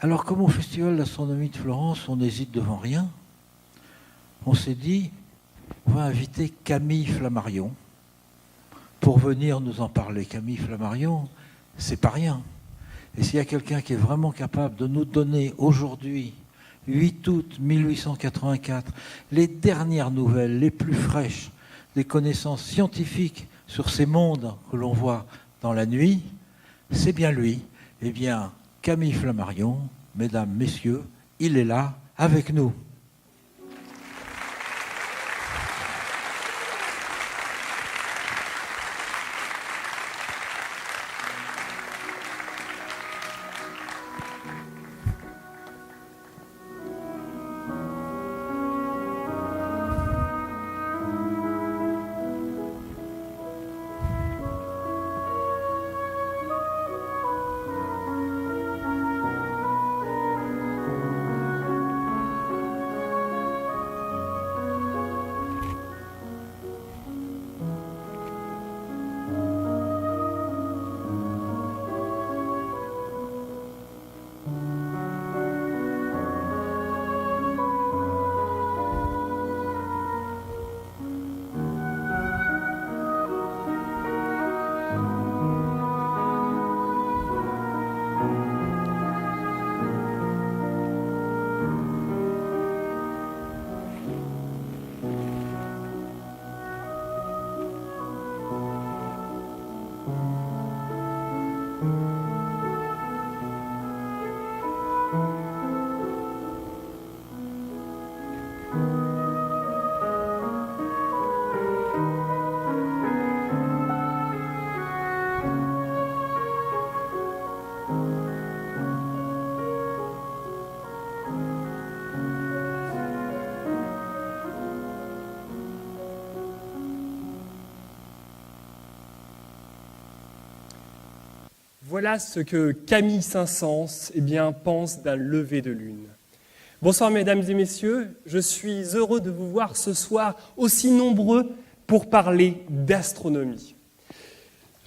Alors, comme au Festival d'astronomie de Florence, on n'hésite devant rien, on s'est dit, on va inviter Camille Flammarion pour venir nous en parler. Camille Flammarion, c'est pas rien. Et s'il y a quelqu'un qui est vraiment capable de nous donner aujourd'hui, 8 août 1884, les dernières nouvelles, les plus fraîches, des connaissances scientifiques sur ces mondes que l'on voit dans la nuit, c'est bien lui. Eh bien, Camille Flammarion, mesdames, messieurs, il est là avec nous. Voilà ce que Camille Saint-Saëns pense d'un lever de lune. Bonsoir mesdames et messieurs, je suis heureux de vous voir ce soir aussi nombreux pour parler d'astronomie.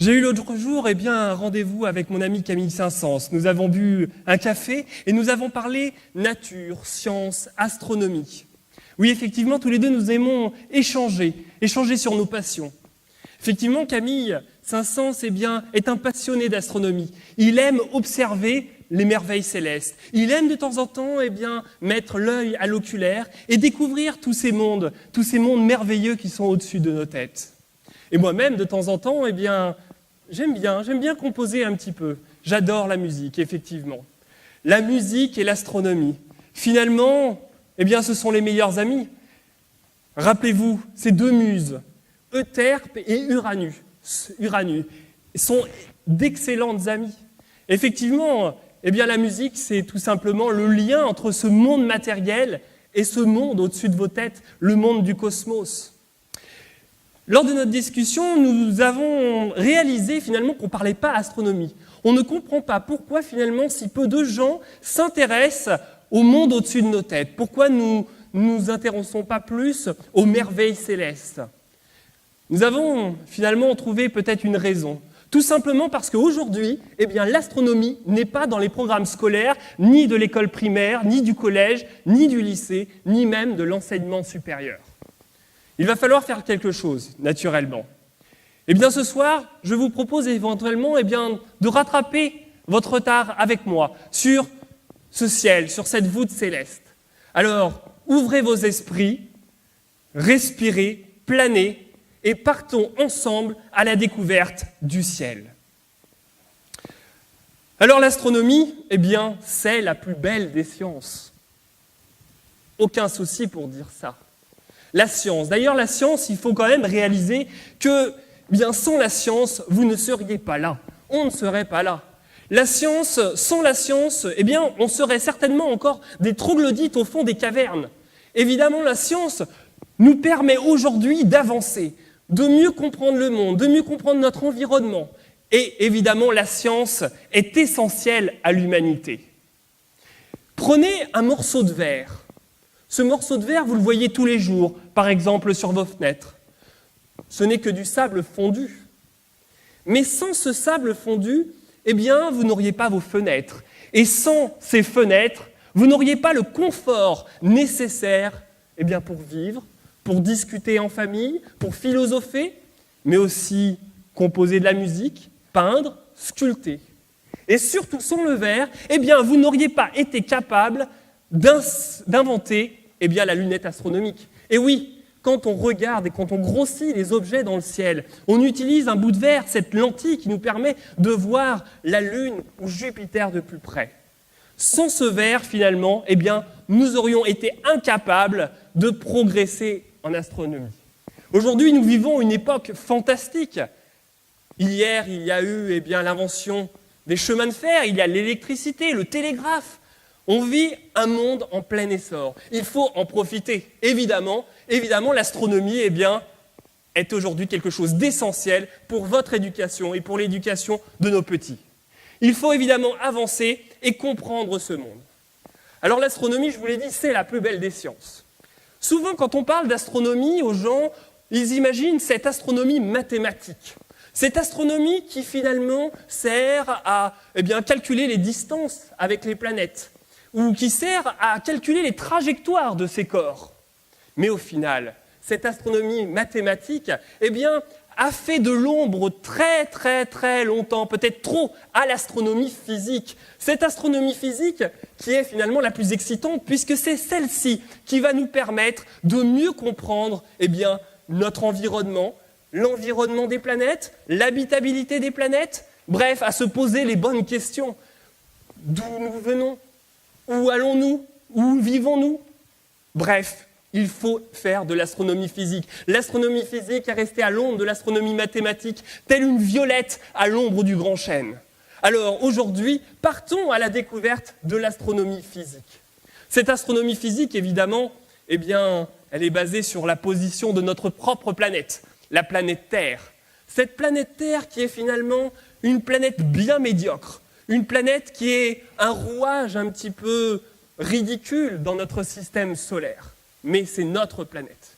J'ai eu l'autre jour un rendez-vous avec mon ami Camille Saint-Saëns. Nous avons bu un café et nous avons parlé nature, science, astronomie. Oui, effectivement, tous les deux nous aimons échanger sur nos passions. Effectivement, Camille Saint-Saëns est un passionné d'astronomie. Il aime observer les merveilles célestes. Il aime de temps en temps mettre l'œil à l'oculaire et découvrir tous ces mondes merveilleux qui sont au-dessus de nos têtes. Et moi-même, de temps en temps, j'aime bien composer un petit peu. J'adore la musique, effectivement. La musique et l'astronomie. Finalement, ce sont les meilleurs amis. Rappelez-vous, ces deux muses, Euterpe et Uranus, sont d'excellentes amies. Effectivement, la musique, c'est tout simplement le lien entre ce monde matériel et ce monde au-dessus de vos têtes, le monde du cosmos. Lors de notre discussion, nous avons réalisé finalement qu'on ne parlait pas astronomie. On ne comprend pas pourquoi finalement si peu de gens s'intéressent au monde au-dessus de nos têtes. Pourquoi nous ne nous intéressons pas plus aux merveilles célestes. Nous avons finalement trouvé peut-être une raison. Tout simplement parce qu'aujourd'hui, l'astronomie n'est pas dans les programmes scolaires, ni de l'école primaire, ni du collège, ni du lycée, ni même de l'enseignement supérieur. Il va falloir faire quelque chose, naturellement. Ce soir, je vous propose éventuellement de rattraper votre retard avec moi sur ce ciel, sur cette voûte céleste. Alors, ouvrez vos esprits, respirez, planez, et partons ensemble à la découverte du ciel. Alors l'astronomie, c'est la plus belle des sciences. Aucun souci pour dire ça. La science, d'ailleurs la science, il faut quand même réaliser que sans la science, vous ne seriez pas là. On ne serait pas là. La science, sans la science, on serait certainement encore des troglodytes au fond des cavernes. Évidemment, la science nous permet aujourd'hui d'avancer, de mieux comprendre le monde, de mieux comprendre notre environnement. Et évidemment, la science est essentielle à l'humanité. Prenez un morceau de verre. Ce morceau de verre, vous le voyez tous les jours, par exemple sur vos fenêtres. Ce n'est que du sable fondu. Mais sans ce sable fondu, vous n'auriez pas vos fenêtres. Et sans ces fenêtres, vous n'auriez pas le confort nécessaire pour vivre, pour discuter en famille, pour philosopher, mais aussi composer de la musique, peindre, sculpter. Et surtout, sans le verre, vous n'auriez pas été capable d'inventer la lunette astronomique. Et oui, quand on regarde et quand on grossit les objets dans le ciel, on utilise un bout de verre, cette lentille qui nous permet de voir la Lune ou Jupiter de plus près. Sans ce verre, finalement, nous aurions été incapables de progresser en astronomie. Aujourd'hui, nous vivons une époque fantastique. Hier, il y a eu l'invention des chemins de fer, il y a l'électricité, le télégraphe. On vit un monde en plein essor. Il faut en profiter. Évidemment, l'astronomie est aujourd'hui quelque chose d'essentiel pour votre éducation et pour l'éducation de nos petits. Il faut évidemment avancer et comprendre ce monde. Alors l'astronomie, je vous l'ai dit, c'est la plus belle des sciences. Souvent, quand on parle d'astronomie aux gens, ils imaginent cette astronomie mathématique. Cette astronomie qui finalement sert à calculer les distances avec les planètes, ou qui sert à calculer les trajectoires de ces corps. Mais au final, cette astronomie mathématique a fait de l'ombre très très très longtemps, peut-être trop, à l'astronomie physique. Cette astronomie physique qui est finalement la plus excitante, puisque c'est celle-ci qui va nous permettre de mieux comprendre notre environnement, l'environnement des planètes, l'habitabilité des planètes, bref, à se poser les bonnes questions. D'où nous venons ? Où allons-nous ? Où vivons-nous ? Bref, il faut faire de l'astronomie physique. L'astronomie physique est restée à l'ombre de l'astronomie mathématique, telle une violette à l'ombre du grand chêne. Alors aujourd'hui, partons à la découverte de l'astronomie physique. Cette astronomie physique, évidemment, elle est basée sur la position de notre propre planète, la planète Terre. Cette planète Terre qui est finalement une planète bien médiocre, une planète qui est un rouage un petit peu ridicule dans notre système solaire. Mais c'est notre planète.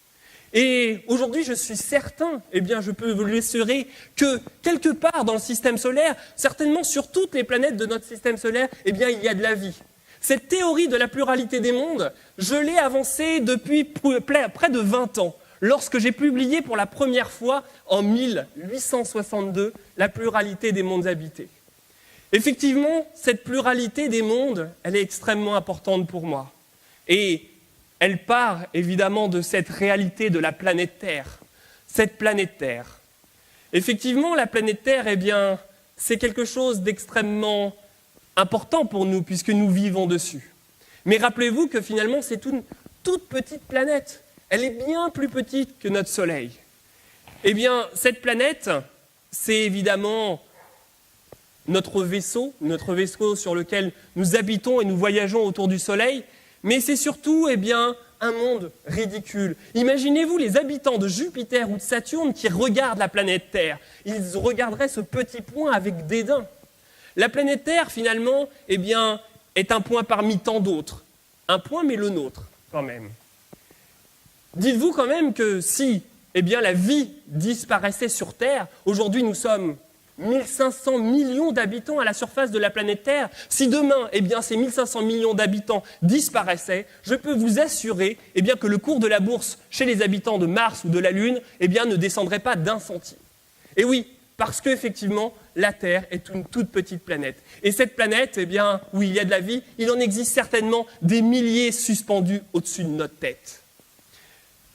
Et aujourd'hui, je suis certain, je peux vous l'assurer, que quelque part dans le système solaire, certainement sur toutes les planètes de notre système solaire, il y a de la vie. Cette théorie de la pluralité des mondes, je l'ai avancée depuis près de 20 ans, lorsque j'ai publié pour la première fois, en 1862, la pluralité des mondes habités. Effectivement, cette pluralité des mondes, elle est extrêmement importante pour moi. Et elle part évidemment de cette réalité de la planète Terre. Cette planète Terre. Effectivement, la planète Terre, c'est quelque chose d'extrêmement important pour nous, puisque nous vivons dessus. Mais rappelez-vous que finalement, c'est une toute petite planète. Elle est bien plus petite que notre Soleil. Cette planète, c'est évidemment notre vaisseau sur lequel nous habitons et nous voyageons autour du Soleil, mais c'est surtout un monde ridicule. Imaginez-vous les habitants de Jupiter ou de Saturne qui regardent la planète Terre. Ils regarderaient ce petit point avec dédain. La planète Terre, finalement, est un point parmi tant d'autres. Un point, mais le nôtre, quand même. Dites-vous quand même que si la vie disparaissait sur Terre, aujourd'hui nous sommes 1500 millions d'habitants à la surface de la planète Terre. Si demain, ces 1500 millions d'habitants disparaissaient, je peux vous assurer que le cours de la bourse chez les habitants de Mars ou de la Lune ne descendrait pas d'1 centime. Et oui, parce qu'effectivement, la Terre est une toute petite planète. Et cette planète, où il y a de la vie, il en existe certainement des milliers suspendus au-dessus de notre tête.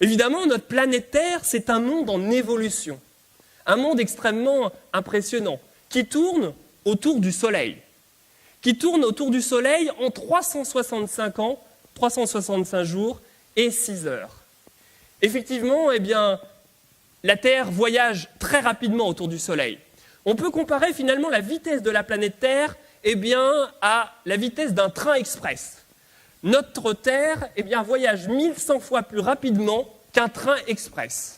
Évidemment, notre planète Terre, c'est un monde en évolution. Un monde extrêmement impressionnant, qui tourne autour du Soleil. Qui tourne autour du Soleil en 365 ans, 365 jours et 6 heures. Effectivement, la Terre voyage très rapidement autour du Soleil. On peut comparer finalement la vitesse de la planète Terre à la vitesse d'un train express. Notre Terre voyage 1100 fois plus rapidement qu'un train express.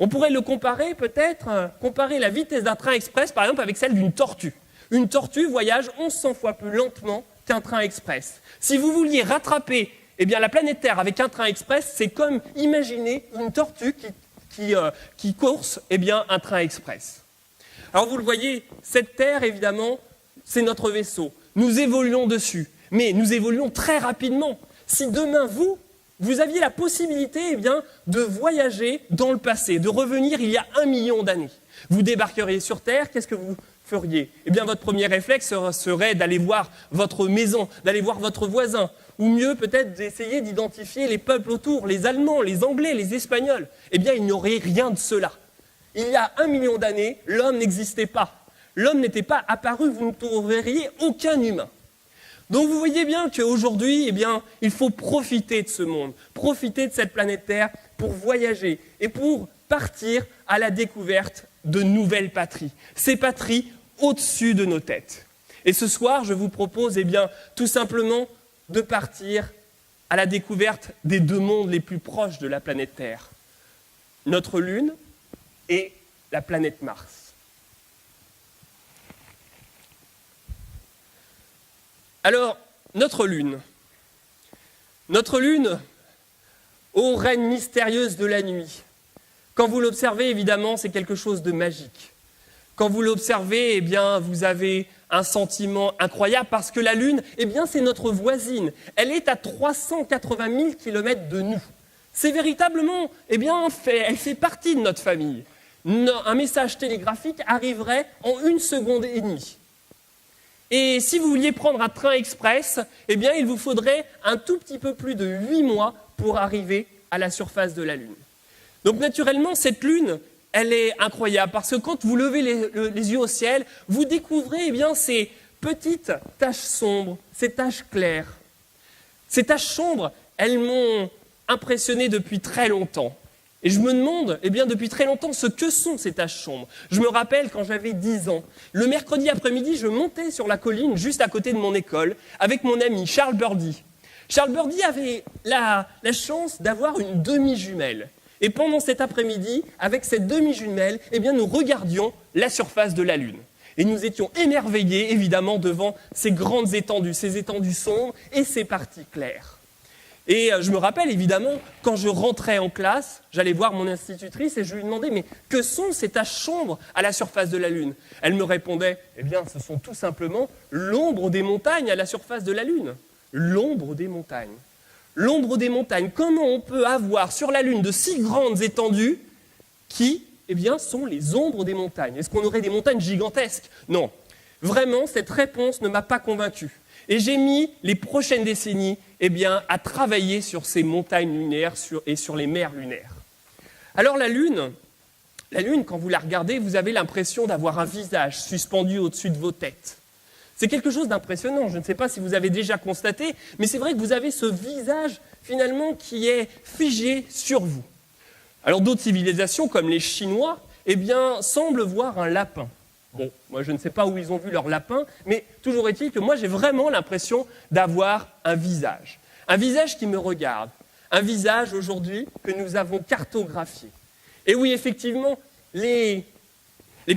On pourrait le comparer comparer la vitesse d'un train express par exemple avec celle d'une tortue. Une tortue voyage 1100 fois plus lentement qu'un train express. Si vous vouliez rattraper la planète Terre avec un train express, c'est comme imaginer une tortue qui course un train express. Alors vous le voyez, cette Terre évidemment, c'est notre vaisseau. nous évoluons dessus, mais nous évoluons très rapidement. Si demain, vous aviez la possibilité de voyager dans le passé, de revenir il y a 1 million d'années, vous débarqueriez sur Terre, qu'est-ce que vous feriez ? Votre premier réflexe serait d'aller voir votre maison, d'aller voir votre voisin, ou mieux peut-être d'essayer d'identifier les peuples autour, les Allemands, les Anglais, les Espagnols. Il n'y aurait rien de cela. Il y a 1 million d'années, l'homme n'existait pas. L'homme n'était pas apparu, vous ne trouveriez aucun humain. Donc vous voyez bien qu'aujourd'hui, il faut profiter de ce monde, profiter de cette planète Terre pour voyager et pour partir à la découverte de nouvelles patries. Ces patries au-dessus de nos têtes. Et ce soir, je vous propose tout simplement de partir à la découverte des 2 mondes les plus proches de la planète Terre. Notre Lune et la planète Mars. Alors, notre Lune, ô reine mystérieuse de la nuit, quand vous l'observez, évidemment, c'est quelque chose de magique. Quand vous l'observez, vous avez un sentiment incroyable parce que la Lune, c'est notre voisine. Elle est à 380 000 km de nous. C'est véritablement, elle fait partie de notre famille. Un message télégraphique arriverait en 1 seconde et demie. Et si vous vouliez prendre un train express, il vous faudrait un tout petit peu plus de 8 mois pour arriver à la surface de la Lune. Donc naturellement, cette Lune, elle est incroyable parce que quand vous levez les yeux au ciel, vous découvrez ces petites taches sombres, ces taches claires. Ces taches sombres, elles m'ont impressionné depuis très longtemps. Et je me demande, depuis très longtemps, ce que sont ces taches sombres. Je me rappelle quand j'avais 10 ans, le mercredi après-midi, je montais sur la colline juste à côté de mon école avec mon ami Charles Birdie. Charles Birdie avait la chance d'avoir une demi-jumelle. Et pendant cet après-midi, avec cette demi-jumelle, nous regardions la surface de la Lune. Et nous étions émerveillés, évidemment, devant ces grandes étendues, ces étendues sombres et ces parties claires. Et je me rappelle, évidemment, quand je rentrais en classe, j'allais voir mon institutrice et je lui demandais « Mais que sont ces taches sombres à la surface de la Lune ?» Elle me répondait « ce sont tout simplement l'ombre des montagnes à la surface de la Lune. » L'ombre des montagnes. L'ombre des montagnes. Comment on peut avoir sur la Lune de si grandes étendues qui, sont les ombres des montagnes? Est-ce qu'on aurait des montagnes gigantesques? Non. Vraiment, cette réponse ne m'a pas convaincu. Et j'ai mis les prochaines décennies à travailler sur ces montagnes lunaires et sur les mers lunaires. Alors la Lune, quand vous la regardez, vous avez l'impression d'avoir un visage suspendu au-dessus de vos têtes. C'est quelque chose d'impressionnant, je ne sais pas si vous avez déjà constaté, mais c'est vrai que vous avez ce visage finalement qui est figé sur vous. Alors d'autres civilisations comme les Chinois, semblent voir un lapin. Bon, moi je ne sais pas où ils ont vu leur lapin, mais toujours est-il que moi j'ai vraiment l'impression d'avoir un visage qui me regarde, un visage aujourd'hui que nous avons cartographié. Et oui, effectivement, les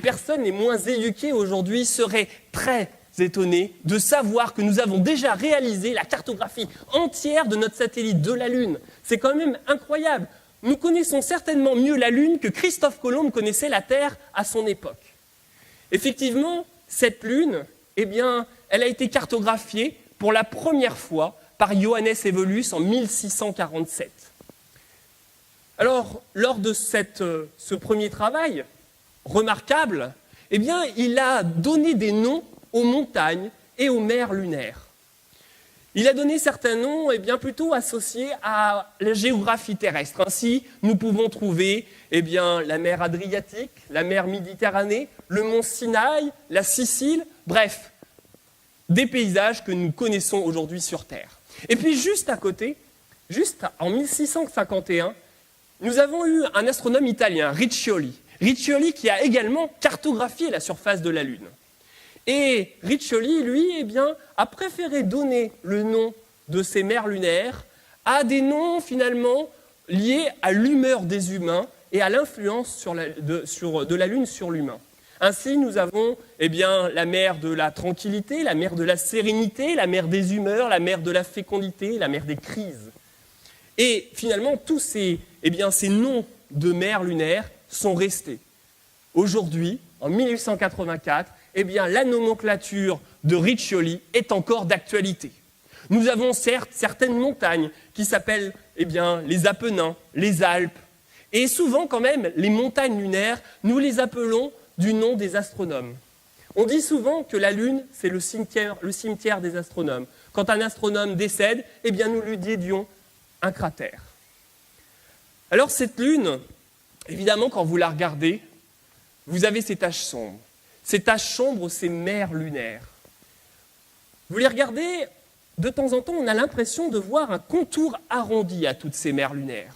personnes les moins éduquées aujourd'hui seraient très étonnées de savoir que nous avons déjà réalisé la cartographie entière de notre satellite de la Lune. C'est quand même incroyable. Nous connaissons certainement mieux la Lune que Christophe Colomb connaissait la Terre à son époque. Effectivement, cette Lune, elle a été cartographiée pour la première fois par Johannes Evolus en 1647. Alors, lors de ce premier travail remarquable, il a donné des noms aux montagnes et aux mers lunaires. Il a donné certains noms plutôt associés à la géographie terrestre. Ainsi, nous pouvons trouver la mer Adriatique, la mer Méditerranée, le mont Sinaï, la Sicile, bref, des paysages que nous connaissons aujourd'hui sur Terre. Et puis juste à côté, juste en 1651, nous avons eu un astronome italien, Riccioli. Riccioli qui a également cartographié la surface de la Lune. Et Riccioli, lui, a préféré donner le nom de ces mers lunaires à des noms finalement liés à l'humeur des humains et à l'influence de la Lune sur l'humain. Ainsi, nous avons la mer de la tranquillité, la mer de la sérénité, la mer des humeurs, la mer de la fécondité, la mer des crises. Et finalement, tous ces noms de mers lunaires sont restés. Aujourd'hui, en 1884, la nomenclature de Riccioli est encore d'actualité. Nous avons certes certaines montagnes qui s'appellent les Apennins, les Alpes, et souvent quand même les montagnes lunaires, nous les appelons du nom des astronomes. On dit souvent que la Lune, c'est le cimetière des astronomes. Quand un astronome décède, nous lui dédions un cratère. Alors cette Lune, évidemment, quand vous la regardez, vous avez ces taches sombres. Ces taches sombres, ces mers lunaires. Vous les regardez, de temps en temps, on a l'impression de voir un contour arrondi à toutes ces mers lunaires.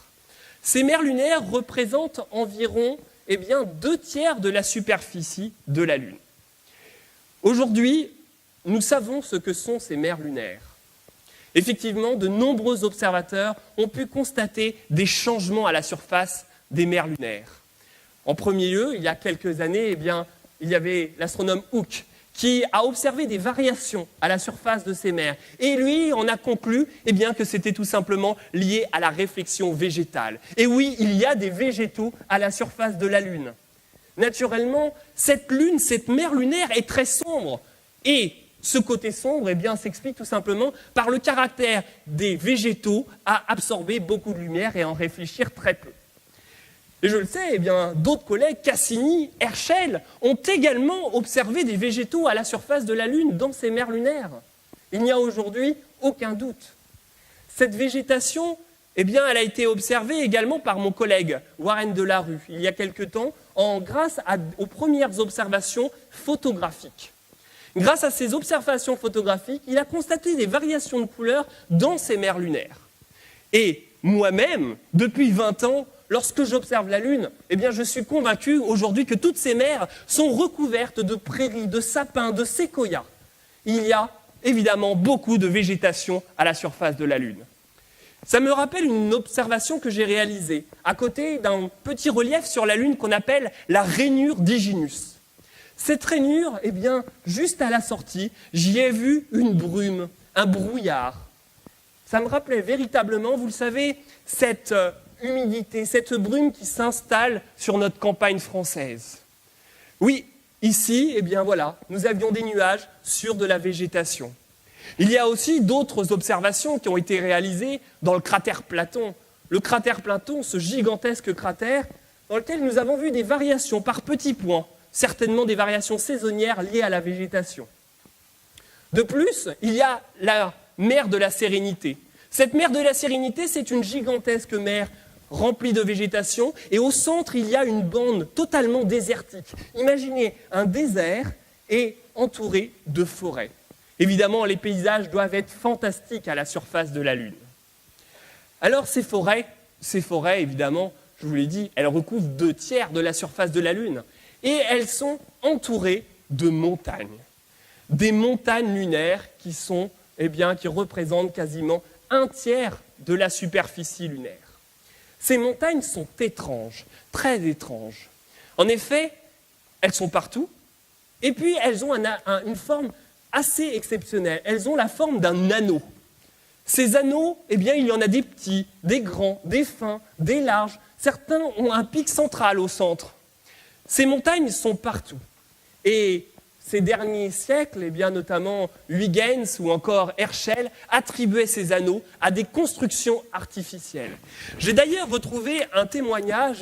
Ces mers lunaires représentent environ 2/3 de la superficie de la Lune. Aujourd'hui, nous savons ce que sont ces mers lunaires. Effectivement, de nombreux observateurs ont pu constater des changements à la surface des mers lunaires. En premier lieu, il y a quelques années, il y avait l'astronome Hooke qui a observé des variations à la surface de ces mers. Et lui, on a conclu que c'était tout simplement lié à la réflexion végétale. Et oui, il y a des végétaux à la surface de la Lune. Naturellement, cette Lune, cette mer lunaire est très sombre. Et ce côté sombre s'explique tout simplement par le caractère des végétaux à absorber beaucoup de lumière et à en réfléchir très peu. Et je le sais, d'autres collègues, Cassini, Herschel, ont également observé des végétaux à la surface de la Lune dans ces mers lunaires. Il n'y a aujourd'hui aucun doute. Cette végétation, elle a été observée également par mon collègue Warren Delarue, il y a quelque temps, grâce aux premières observations photographiques. Grâce à ces observations photographiques, il a constaté des variations de couleurs dans ces mers lunaires. Et moi-même, depuis 20 ans, lorsque j'observe la Lune, je suis convaincu aujourd'hui que toutes ces mers sont recouvertes de prairies, de sapins, de séquoias. Il y a évidemment beaucoup de végétation à la surface de la Lune. Ça me rappelle une observation que j'ai réalisée à côté d'un petit relief sur la Lune qu'on appelle la rainure d'Hyginus. Cette rainure, juste à la sortie, j'y ai vu une brume, un brouillard. Ça me rappelait véritablement, vous le savez, cette humidité, cette brume qui s'installe sur notre campagne française. Oui, ici, nous avions des nuages sur de la végétation. Il y a aussi d'autres observations qui ont été réalisées dans le cratère Platon. Le cratère Platon, ce gigantesque cratère, dans lequel nous avons vu des variations par petits points, certainement des variations saisonnières liées à la végétation. De plus, il y a la mer de la Sérénité. Cette mer de la Sérénité, c'est une gigantesque mer remplie de végétation, et au centre, il y a une bande totalement désertique. Imaginez un désert et entouré de forêts. Évidemment, les paysages doivent être fantastiques à la surface de la Lune. Alors, ces forêts, évidemment, je vous l'ai dit, elles recouvrent 2/3 de la surface de la Lune, et elles sont entourées de montagnes. Des montagnes lunaires qui représentent quasiment 1/3 de la superficie lunaire. Ces montagnes sont étranges, très étranges. En effet, elles sont partout, et puis elles ont une forme assez exceptionnelle. Elles ont la forme d'un anneau. Ces anneaux, il y en a des petits, des grands, des fins, des larges. Certains ont un pic central au centre. Ces montagnes sont partout. Et ces derniers siècles, notamment Huygens ou encore Herschel, attribuaient ces anneaux à des constructions artificielles. J'ai d'ailleurs retrouvé un témoignage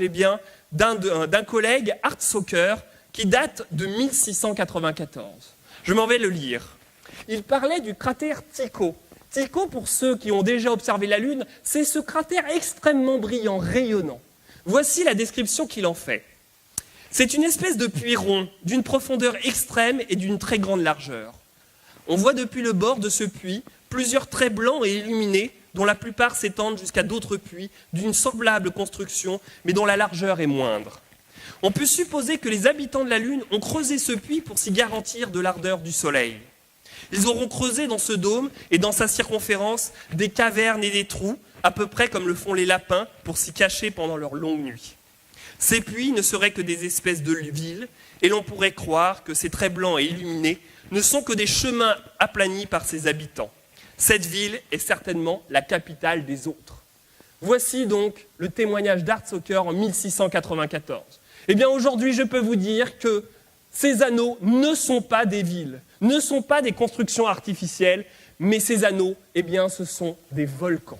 d'un collègue Art Soker qui date de 1694. Je m'en vais le lire. Il parlait du cratère Tycho. Tycho, pour ceux qui ont déjà observé la Lune, c'est ce cratère extrêmement brillant, rayonnant. Voici la description qu'il en fait. C'est une espèce de puits rond, d'une profondeur extrême et d'une très grande largeur. On voit depuis le bord de ce puits plusieurs traits blancs et illuminés, dont la plupart s'étendent jusqu'à d'autres puits d'une semblable construction, mais dont la largeur est moindre. On peut supposer que les habitants de la Lune ont creusé ce puits pour s'y garantir de l'ardeur du Soleil. Ils auront creusé dans ce dôme et dans sa circonférence des cavernes et des trous, à peu près comme le font les lapins pour s'y cacher pendant leur longue nuit. Ces puits ne seraient que des espèces de villes, et l'on pourrait croire que ces traits blancs et illuminés ne sont que des chemins aplanis par ses habitants. Cette ville est certainement la capitale des autres. Voici donc le témoignage d'Art Soker en 1694. Aujourd'hui, je peux vous dire que ces anneaux ne sont pas des villes, ne sont pas des constructions artificielles, mais ces anneaux, eh bien, ce sont des volcans.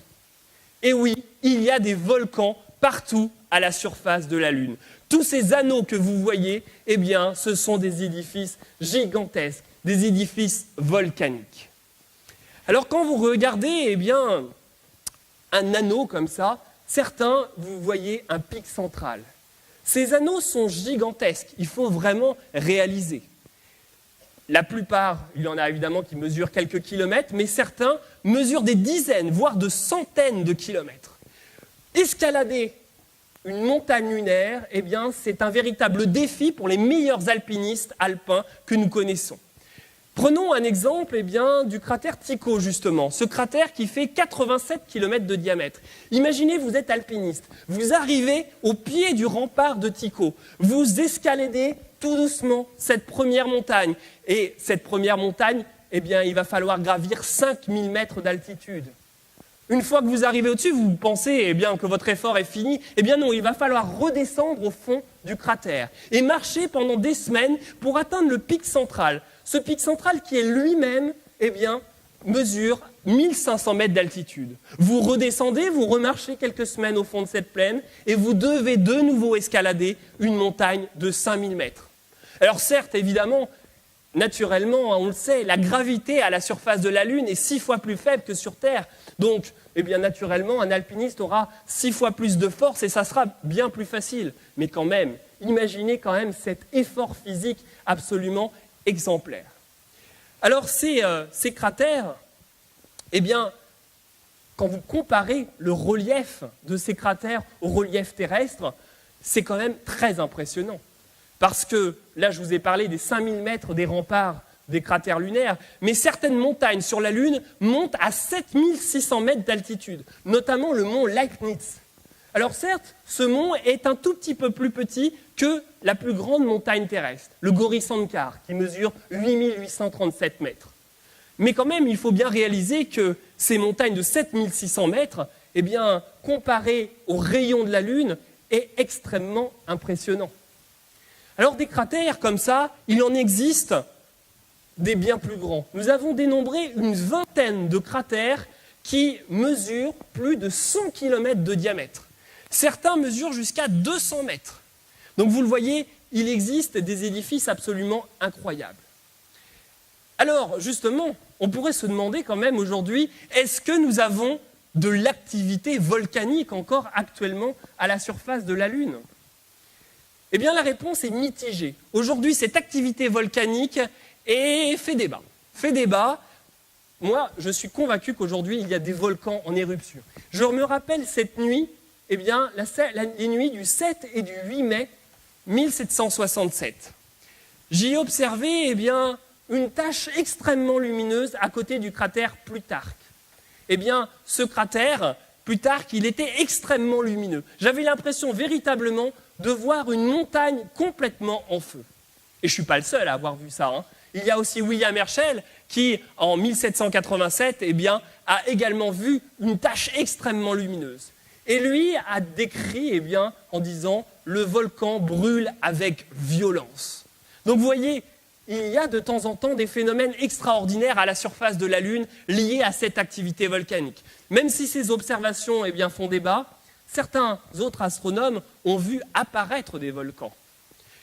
Et oui, il y a des volcans partout à la surface de la Lune. Tous ces anneaux que vous voyez, eh bien, ce sont des édifices gigantesques, des édifices volcaniques. Alors, quand vous regardez, eh bien, un anneau comme ça, certains, vous voyez un pic central. Ces anneaux sont gigantesques, il faut vraiment réaliser. La plupart, il y en a évidemment qui mesurent quelques kilomètres, mais certains mesurent des dizaines, voire de centaines de kilomètres. Escalader une montagne lunaire, eh bien, c'est un véritable défi pour les meilleurs alpinistes alpins que nous connaissons. Prenons un exemple eh bien, du cratère Tycho, justement. Ce cratère qui fait 87 km de diamètre. Imaginez, vous êtes alpiniste. Vous arrivez au pied du rempart de Tycho. Vous escaladez tout doucement cette première montagne. Et cette première montagne, eh bien, il va falloir gravir 5000 mètres d'altitude. Une fois que vous arrivez au-dessus, vous pensez eh bien, que votre effort est fini. Eh bien non, il va falloir redescendre au fond du cratère et marcher pendant des semaines pour atteindre le pic central. Ce pic central qui est lui-même, eh bien, mesure 1500 mètres d'altitude. Vous redescendez, vous remarchez quelques semaines au fond de cette plaine et vous devez de nouveau escalader une montagne de 5000 mètres. Alors certes, évidemment, naturellement, on le sait, la gravité à la surface de la Lune est 6 fois plus faible que sur Terre. Donc, eh bien, naturellement, un alpiniste aura 6 fois plus de force et ça sera bien plus facile. Mais quand même, imaginez quand même cet effort physique absolument exemplaire. Alors, ces cratères, eh bien, quand vous comparez le relief de ces cratères au relief terrestre, c'est quand même très impressionnant. Parce que, là, je vous ai parlé des 5000 mètres des remparts des cratères lunaires, mais certaines montagnes sur la Lune montent à 7600 mètres d'altitude, notamment le mont Leibniz. Alors certes, ce mont est un tout petit peu plus petit que la plus grande montagne terrestre, le Gauri-Sankar, qui mesure 8837 mètres. Mais quand même, il faut bien réaliser que ces montagnes de 7600 mètres, eh bien, comparées aux rayons de la Lune, est extrêmement impressionnant. Alors des cratères comme ça, il en existe des bien plus grands. Nous avons dénombré une vingtaine de cratères qui mesurent plus de 100 km de diamètre. Certains mesurent jusqu'à 200 mètres. Donc vous le voyez, il existe des édifices absolument incroyables. Alors justement, on pourrait se demander quand même aujourd'hui, est-ce que nous avons de l'activité volcanique encore actuellement à la surface de la Lune ? Eh bien la réponse est mitigée. Aujourd'hui, cette activité volcanique fait débat. Moi, je suis convaincu qu'aujourd'hui, il y a des volcans en éruption. Je me rappelle cette nuit, eh bien, les nuits du 7 et du 8 mai 1767. J'y ai observé eh bien, une tache extrêmement lumineuse à côté du cratère Plutarque. Eh bien, ce cratère, Plutarque, il était extrêmement lumineux. J'avais l'impression véritablement de voir une montagne complètement en feu. Et je ne suis pas le seul à avoir vu ça, hein. Il y a aussi William Herschel qui, en 1787, eh bien, a également vu une tache extrêmement lumineuse. Et lui a décrit eh bien, en disant « le volcan brûle avec violence ». Donc vous voyez, il y a de temps en temps des phénomènes extraordinaires à la surface de la Lune liés à cette activité volcanique. Même si ces observations eh bien, font débat, certains autres astronomes ont vu apparaître des volcans.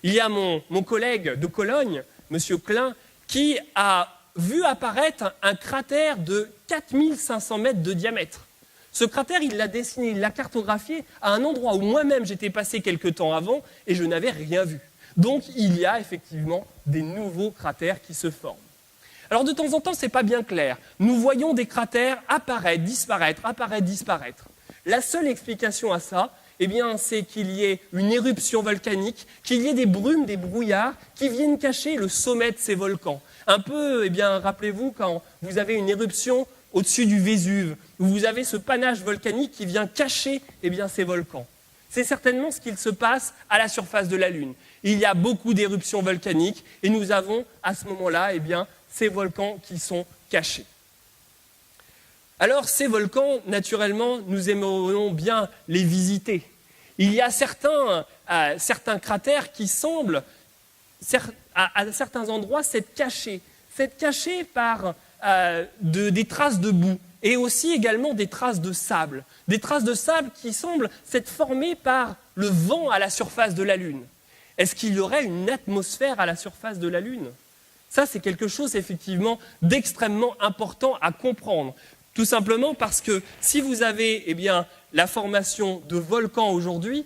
Il y a mon collègue de Cologne, M. Klein, qui a vu apparaître un cratère de 4500 mètres de diamètre. Ce cratère, il l'a dessiné, il l'a cartographié à un endroit où moi-même j'étais passé quelque temps avant et je n'avais rien vu. Donc il y a effectivement des nouveaux cratères qui se forment. Alors de temps en temps, ce n'est pas bien clair. Nous voyons des cratères apparaître, disparaître, apparaître, disparaître. La seule explication à ça, eh bien, c'est qu'il y ait une éruption volcanique, qu'il y ait des brumes, des brouillards qui viennent cacher le sommet de ces volcans. Un peu, eh bien, rappelez-vous, quand vous avez une éruption au-dessus du Vésuve, où vous avez ce panache volcanique qui vient cacher eh bien, ces volcans. C'est certainement ce qu'il se passe à la surface de la Lune. Il y a beaucoup d'éruptions volcaniques et nous avons à ce moment-là eh bien, ces volcans qui sont cachés. Alors ces volcans, naturellement, nous aimerions bien les visiter. Il y a certains cratères qui semblent, à certains endroits, s'être cachés. c'est caché par des traces de boue et aussi également des traces de sable. Des traces de sable qui semblent s'être formées par le vent à la surface de la Lune. Est-ce qu'il y aurait une atmosphère à la surface de la Lune ? Ça, c'est quelque chose effectivement d'extrêmement important à comprendre. Tout simplement parce que si vous avez la formation de volcans aujourd'hui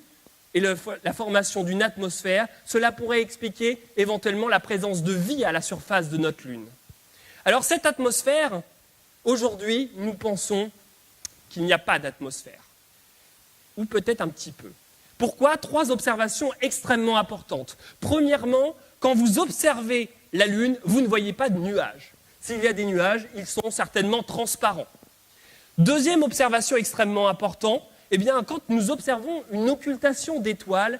et la formation d'une atmosphère, cela pourrait expliquer éventuellement la présence de vie à la surface de notre Lune. Alors cette atmosphère, aujourd'hui, nous pensons qu'il n'y a pas d'atmosphère. Ou peut-être un petit peu. Pourquoi ? 3 observations extrêmement importantes. Premièrement, quand vous observez la Lune, vous ne voyez pas de nuages. S'il y a des nuages, ils sont certainement transparents. Deuxième observation extrêmement importante, quand nous observons une occultation d'étoiles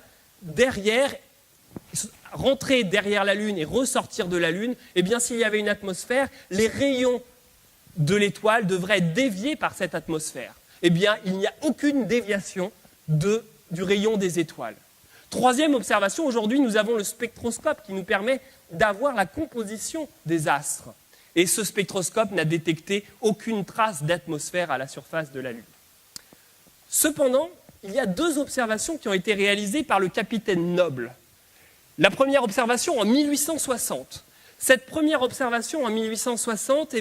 rentrer derrière la Lune et ressortir de la Lune, s'il y avait une atmosphère, les rayons de l'étoile devraient être déviés par cette atmosphère. Il n'y a aucune déviation du rayon des étoiles. Troisième observation, aujourd'hui nous avons le spectroscope qui nous permet d'avoir la composition des astres. Et ce spectroscope n'a détecté aucune trace d'atmosphère à la surface de la Lune. Cependant, il y a 2 observations qui ont été réalisées par le capitaine Noble. La première observation en 1860. Cette première observation en 1860,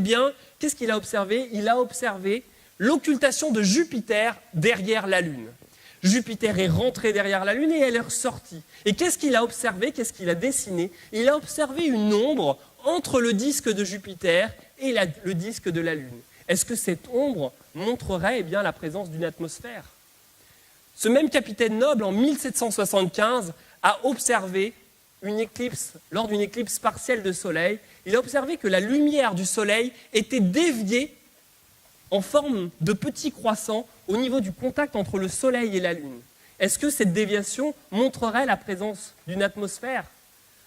qu'est-ce qu'il a observé ? Il a observé l'occultation de Jupiter derrière la Lune. Jupiter est rentré derrière la Lune et elle est ressortie. Et qu'est-ce qu'il a observé ? Qu'est-ce qu'il a dessiné ? Il a observé une ombre entre le disque de Jupiter et le disque de la Lune. Est-ce que cette ombre montrerait la présence d'une atmosphère ? Ce même capitaine Noble, en 1775, a observé une éclipse, lors d'une éclipse partielle de soleil, il a observé que la lumière du soleil était déviée en forme de petits croissants au niveau du contact entre le soleil et la Lune. Est-ce que cette déviation montrerait la présence d'une atmosphère ?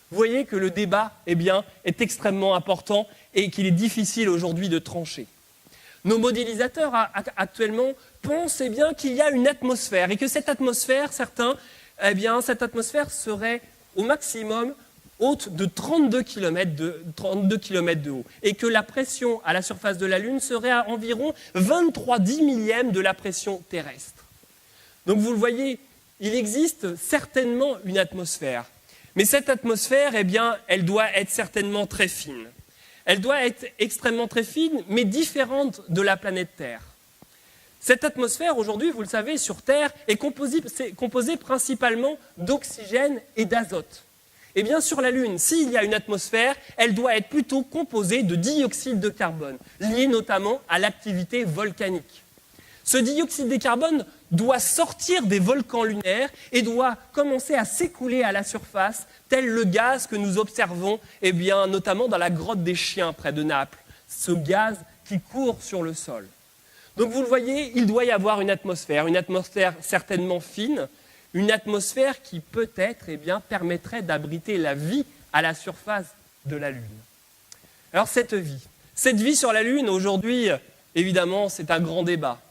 Vous voyez que le débat est extrêmement important et qu'il est difficile aujourd'hui de trancher. Nos modélisateurs actuellement pensent qu'il y a une atmosphère et que cette atmosphère, cette atmosphère serait au maximum haute de 32 km de haut et que la pression à la surface de la Lune serait à environ 23/10 millième de la pression terrestre. Donc vous le voyez, il existe certainement une atmosphère. Mais cette atmosphère, elle doit être certainement très fine. Elle doit être extrêmement très fine, mais différente de la planète Terre. Cette atmosphère, aujourd'hui, vous le savez, sur Terre, est composée principalement d'oxygène et d'azote. Sur la Lune, s'il y a une atmosphère, elle doit être plutôt composée de dioxyde de carbone, lié notamment à l'activité volcanique. Ce dioxyde de carbone doit sortir des volcans lunaires et doit commencer à s'écouler à la surface, tel le gaz que nous observons, notamment dans la grotte des Chiens près de Naples, ce gaz qui court sur le sol. Donc vous le voyez, il doit y avoir une atmosphère certainement fine, une atmosphère qui peut-être permettrait d'abriter la vie à la surface de la Lune. Alors cette vie sur la Lune, aujourd'hui, évidemment, c'est un grand débat.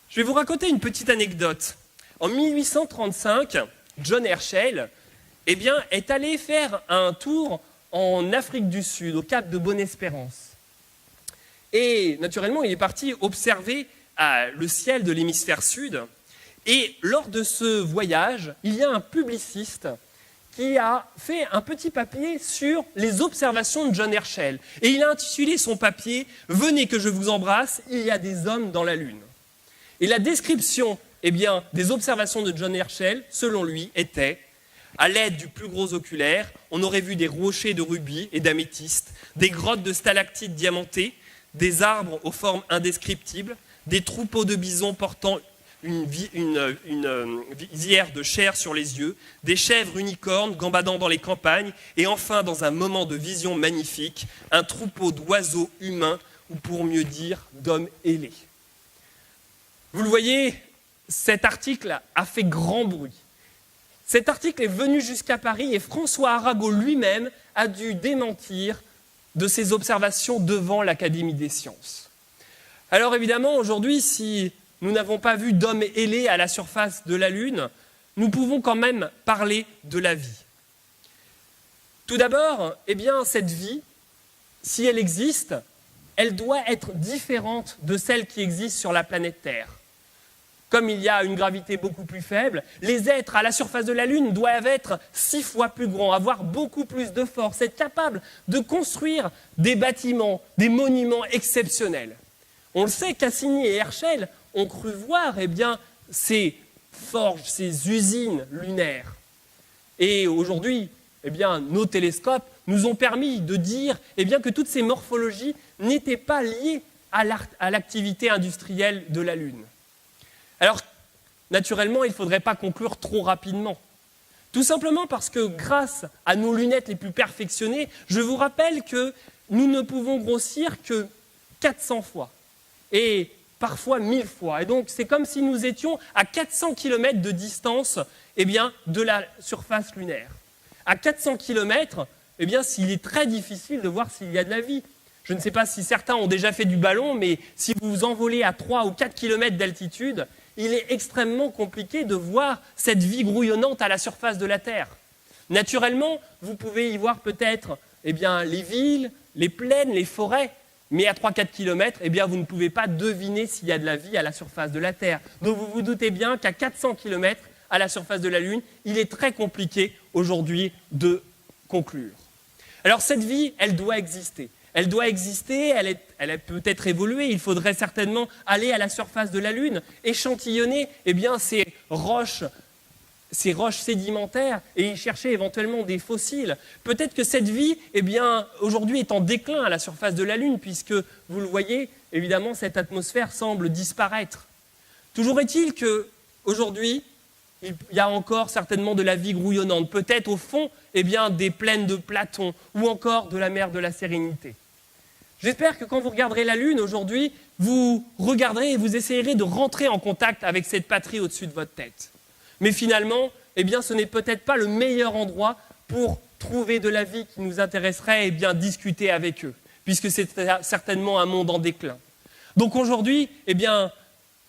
Je vais vous raconter une petite anecdote. En 1835, John Herschel est allé faire un tour en Afrique du Sud, au cap de Bonne-Espérance. Et naturellement, il est parti observer le ciel de l'hémisphère sud. Et lors de ce voyage, il y a un publiciste qui a fait un petit papier sur les observations de John Herschel. Et il a intitulé son papier « Venez que je vous embrasse, il y a des hommes dans la Lune ». Et la description des observations de John Herschel, selon lui, était « À l'aide du plus gros oculaire, on aurait vu des rochers de rubis et d'améthyste, des grottes de stalactites diamantées, des arbres aux formes indescriptibles, des troupeaux de bisons portant une visière de chair sur les yeux, des chèvres unicornes gambadant dans les campagnes, et enfin, dans un moment de vision magnifique, un troupeau d'oiseaux humains, ou pour mieux dire, d'hommes ailés. » Vous le voyez, cet article a fait grand bruit. Cet article est venu jusqu'à Paris et François Arago lui-même a dû démentir de ses observations devant l'Académie des sciences. Alors évidemment, aujourd'hui, si nous n'avons pas vu d'hommes ailés à la surface de la Lune, nous pouvons quand même parler de la vie. Tout d'abord, cette vie, si elle existe, elle doit être différente de celle qui existe sur la planète Terre. Comme il y a une gravité beaucoup plus faible, les êtres à la surface de la Lune doivent être 6 fois plus grands, avoir beaucoup plus de force, être capables de construire des bâtiments, des monuments exceptionnels. On le sait, Cassini et Herschel ont cru voir ces forges, ces usines lunaires. Et aujourd'hui, nos télescopes nous ont permis de dire que toutes ces morphologies n'étaient pas liées à l'activité industrielle de la Lune. Alors, naturellement, il ne faudrait pas conclure trop rapidement. Tout simplement parce que grâce à nos lunettes les plus perfectionnées, je vous rappelle que nous ne pouvons grossir que 400 fois, et parfois 1000 fois. Et donc, c'est comme si nous étions à 400 km de distance de la surface lunaire. À 400 km, s'il est très difficile de voir s'il y a de la vie. Je ne sais pas si certains ont déjà fait du ballon, mais si vous vous envolez à 3 ou 4 km d'altitude, il est extrêmement compliqué de voir cette vie grouillonnante à la surface de la Terre. Naturellement, vous pouvez y voir peut-être les villes, les plaines, les forêts, mais à 3-4 km, vous ne pouvez pas deviner s'il y a de la vie à la surface de la Terre. Donc vous vous doutez bien qu'à 400 km à la surface de la Lune, il est très compliqué aujourd'hui de conclure. Alors cette vie, elle doit exister. Elle doit exister, elle peut être évoluée. Il faudrait certainement aller à la surface de la Lune, échantillonner ces roches sédimentaires et y chercher éventuellement des fossiles. Peut-être que cette vie, aujourd'hui est en déclin à la surface de la Lune, puisque, vous le voyez, évidemment, cette atmosphère semble disparaître. Toujours est-il qu'aujourd'hui, il y a encore certainement de la vie grouillonnante, peut-être au fond des plaines de Platon ou encore de la mer de la Sérénité. J'espère que quand vous regarderez la Lune aujourd'hui, vous regarderez et vous essayerez de rentrer en contact avec cette patrie au-dessus de votre tête. Mais finalement, ce n'est peut-être pas le meilleur endroit pour trouver de la vie qui nous intéresserait et discuter avec eux, puisque c'est certainement un monde en déclin. Donc aujourd'hui,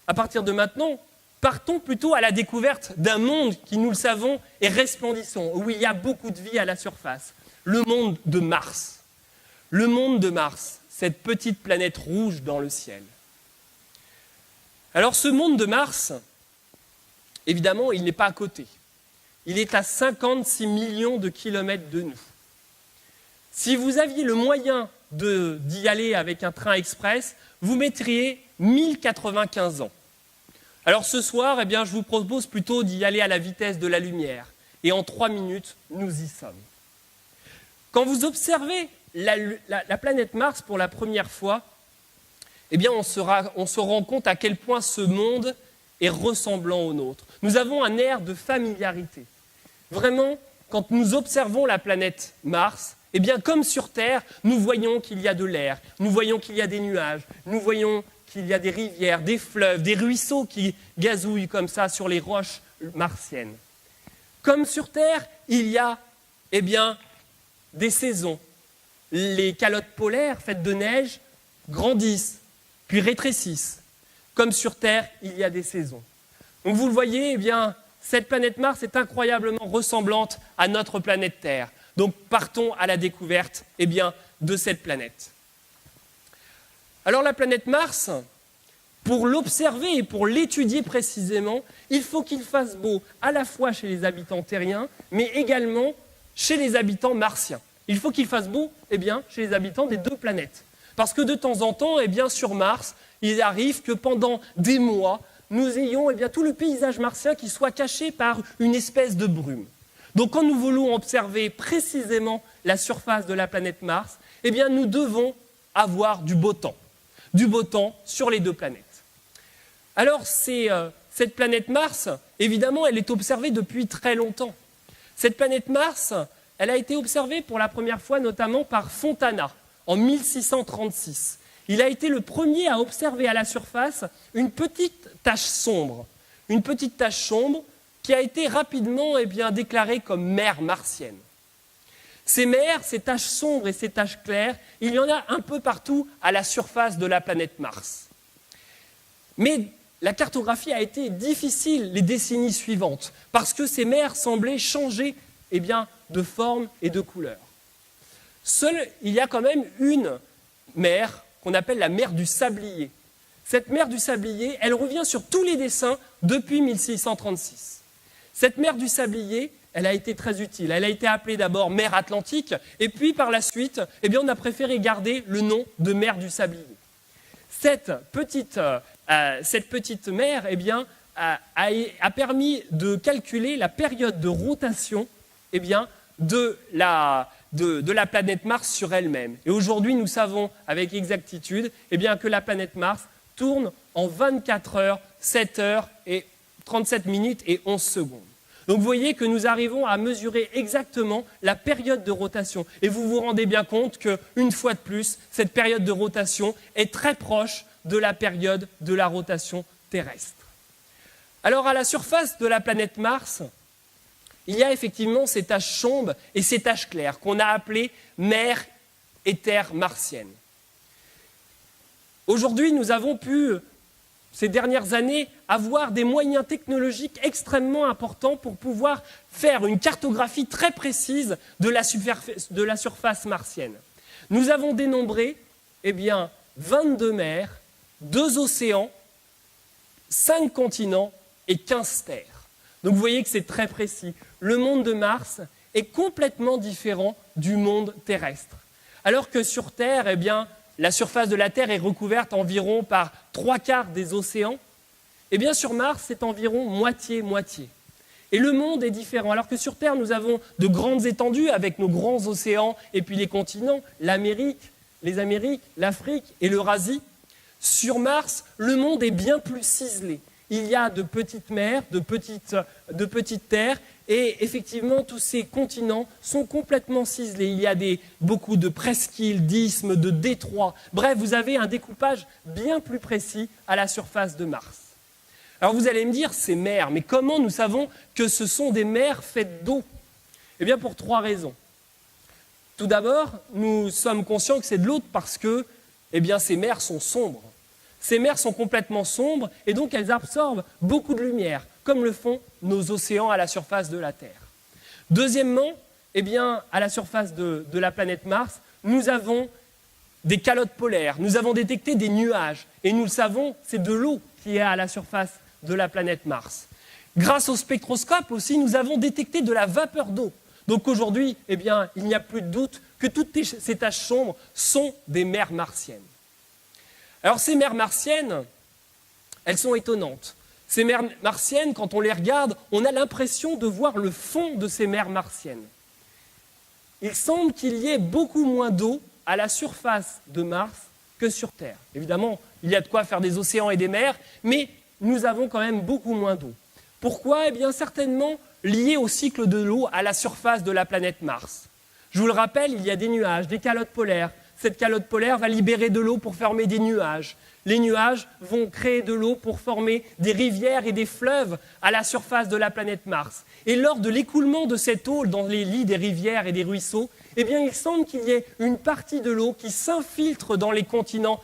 à partir de maintenant, partons plutôt à la découverte d'un monde qui, nous le savons, est resplendissant, où il y a beaucoup de vie à la surface. Le monde de Mars. Le monde de Mars, cette petite planète rouge dans le ciel. Alors ce monde de Mars, évidemment, il n'est pas à côté. Il est à 56 millions de kilomètres de nous. Si vous aviez le moyen d'y aller avec un train express, vous mettriez 1095 ans. Alors ce soir, je vous propose plutôt d'y aller à la vitesse de la lumière. Et en 3 minutes, nous y sommes. Quand vous observez la planète Mars pour la première fois, on se rend compte à quel point ce monde est ressemblant au nôtre. Nous avons un air de familiarité. Vraiment, quand nous observons la planète Mars, comme sur Terre, nous voyons qu'il y a de l'air, nous voyons qu'il y a des nuages, nous voyons qu'il y a des rivières, des fleuves, des ruisseaux qui gazouillent comme ça sur les roches martiennes. Comme sur Terre, il y a des saisons. Les calottes polaires faites de neige grandissent, puis rétrécissent. Comme sur Terre, il y a des saisons. Donc vous le voyez, cette planète Mars est incroyablement ressemblante à notre planète Terre. Donc partons à la découverte de cette planète. Alors la planète Mars, pour l'observer et pour l'étudier précisément, il faut qu'il fasse beau à la fois chez les habitants terriens, mais également chez les habitants martiens. Il faut qu'il fasse beau chez les habitants des deux planètes. Parce que de temps en temps, sur Mars, il arrive que pendant des mois, nous ayons tout le paysage martien qui soit caché par une espèce de brume. Donc quand nous voulons observer précisément la surface de la planète Mars, nous devons avoir du beau temps. Du beau temps sur les deux planètes. Alors cette planète Mars, évidemment, elle est observée depuis très longtemps. Cette planète Mars, elle a été observée pour la première fois notamment par Fontana en 1636. Il a été le premier à observer à la surface une petite tache sombre. Une petite tache sombre qui a été rapidement déclarée comme mer martienne. Ces mers, ces taches sombres et ces taches claires, il y en a un peu partout à la surface de la planète Mars. Mais la cartographie a été difficile les décennies suivantes parce que ces mers semblaient changer de forme et de couleur. Seul, il y a quand même une mer qu'on appelle la mer du Sablier. Cette mer du Sablier, elle revient sur tous les dessins depuis 1636. Cette mer du Sablier, elle a été très utile. Elle a été appelée d'abord mer Atlantique, et puis par la suite, eh bien, on a préféré garder le nom de mer du Sablier. Cette petite mer eh bien, a permis de calculer la période de rotation eh bien, de la planète Mars sur elle-même. Et aujourd'hui, nous savons avec exactitude eh bien, que la planète Mars tourne en 24 heures, 7 heures et 37 minutes et 11 secondes. Donc vous voyez que nous arrivons à mesurer exactement la période de rotation. Et vous vous rendez bien compte qu'une fois de plus, cette période de rotation est très proche de la période de la rotation terrestre. Alors à la surface de la planète Mars, il y a effectivement ces taches sombres et ces taches claires qu'on a appelées mer et terre martienne. Aujourd'hui, nous avons pu, ces dernières années, avoir des moyens technologiques extrêmement importants pour pouvoir faire une cartographie très précise de la surface martienne. Nous avons dénombré 22 mers, 2 océans, 5 continents et 15 terres. Donc vous voyez que c'est très précis. Le monde de Mars est complètement différent du monde terrestre. Alors que sur Terre, la surface de la Terre est recouverte environ par 3/4 des océans, sur Mars, c'est environ moitié-moitié. Et le monde est différent. Alors que sur Terre, nous avons de grandes étendues avec nos grands océans et puis les continents, l'Amérique, les Amériques, l'Afrique et l'Eurasie. Sur Mars, le monde est bien plus ciselé. Il y a de petites mers, de petites terres, et effectivement, tous ces continents sont complètement ciselés. Il y a beaucoup de presqu'îles, d'isthmes, de détroits. Bref, vous avez un découpage bien plus précis à la surface de Mars. Alors vous allez me dire, ces mers, mais comment nous savons que ce sont des mers faites d'eau ? Eh bien, pour 3 raisons. Tout d'abord, nous sommes conscients que c'est de l'eau parce que ces mers sont sombres. Ces mers sont complètement sombres et donc elles absorbent beaucoup de lumière, comme le font nos océans à la surface de la Terre. Deuxièmement, à la surface de la planète Mars, nous avons des calottes polaires, nous avons détecté des nuages et nous le savons, c'est de l'eau qui est à la surface de la planète Mars. Grâce au spectroscope aussi, nous avons détecté de la vapeur d'eau. Donc aujourd'hui, il n'y a plus de doute que toutes ces taches sombres sont des mers martiennes. Alors ces mers martiennes, elles sont étonnantes. Ces mers martiennes, quand on les regarde, on a l'impression de voir le fond de ces mers martiennes. Il semble qu'il y ait beaucoup moins d'eau à la surface de Mars que sur Terre. Évidemment, il y a de quoi faire des océans et des mers, mais nous avons quand même beaucoup moins d'eau. Pourquoi ? Certainement lié au cycle de l'eau à la surface de la planète Mars. Je vous le rappelle, il y a des nuages, des calottes polaires. Cette calotte polaire va libérer de l'eau pour former des nuages. Les nuages vont créer de l'eau pour former des rivières et des fleuves à la surface de la planète Mars. Et lors de l'écoulement de cette eau dans les lits des rivières et des ruisseaux, il semble qu'il y ait une partie de l'eau qui s'infiltre dans les continents